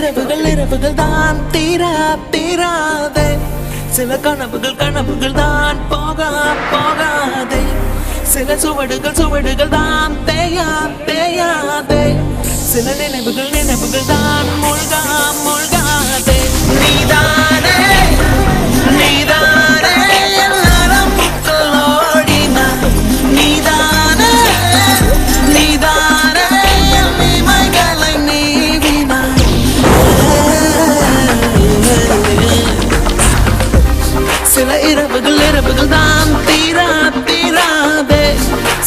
இரவுகள் தான் தீராதே. சில கனவுகள் தான் போகாதே. சில சுவடுகள் தான் தேயாதே. சில நினைவுகள் தான் மூழ்காதே. நீதானே என் நரம்புக்குள் ஓடினாய். நீதானே என் இமைகளை நீவினாய். சில இரவுகள் தான் தீராதே.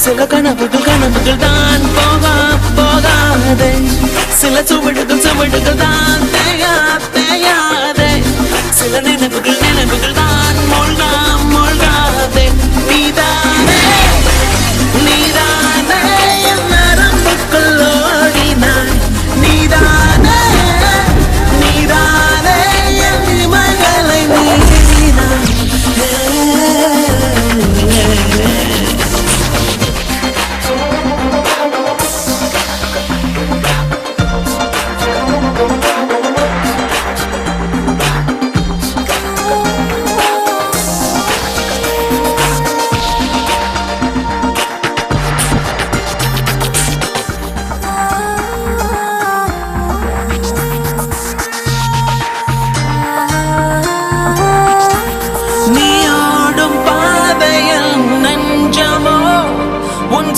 சில கனவுகள் தான் போகாதே. சில சுவடுகள் தான் தேயாதே. சில நினைவுகள் தான் மூழ்காதே. நீதானே என் நரம்புக்குள் ஓடினாய். நீதானே என் இமைகளை நீவினாய்.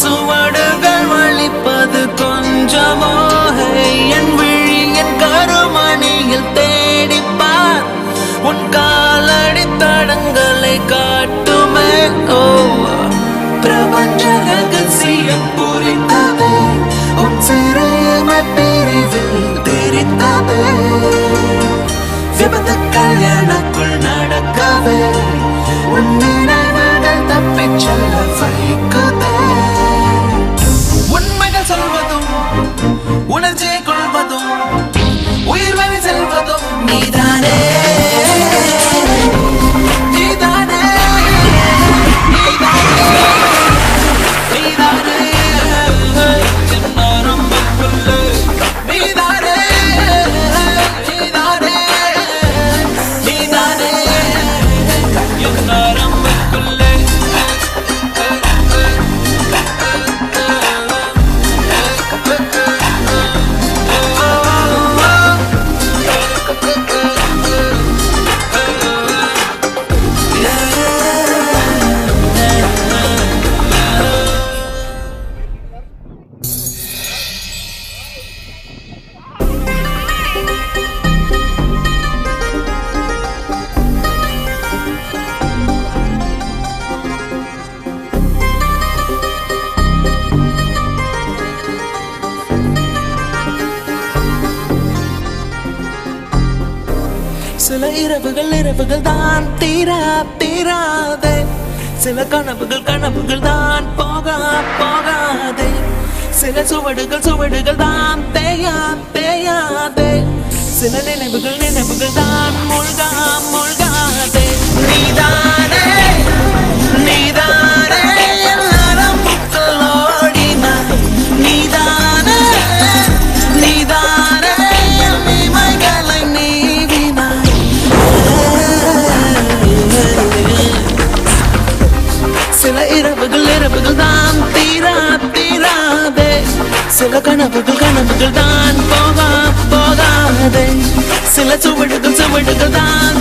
சுவடுகள் வலிப்பது கொஞ்சமோ? என் விழி என் கருமணியில் தேடிப்பார். உன் காலடி தடங்களை காட்டுமே. ஓ பிரபஞ்ச ரகசியம் புரிந்ததே. உன் சிறுமை பிரிவில் தெரிந்ததே. விபத்துக்கள் எனக்குள் நடக்கவே உன் நினைவுகள் தப்பிச் செல்ல வைக்குதே. சொல்வதும் உணர்ச்சியை கொள்வதும் உயிர் வழி செல்வதும் நீதானே. சில இரவுகள் தான் தீராதே. சில கனவுகள் தான் போகாதே. சில சுவடுகள் தான் தேயாதே. சில நினைவுகள் தான் மூழ்காதே. நீதானே என் நரம்புக்குள் ஓடினாய். நீதானே என் இமைகளை நீவினாய். சில இரவுகள் தான் தீராதே. சில கனவுகள் தான் போகாதே. சில சுவடுகள் தான்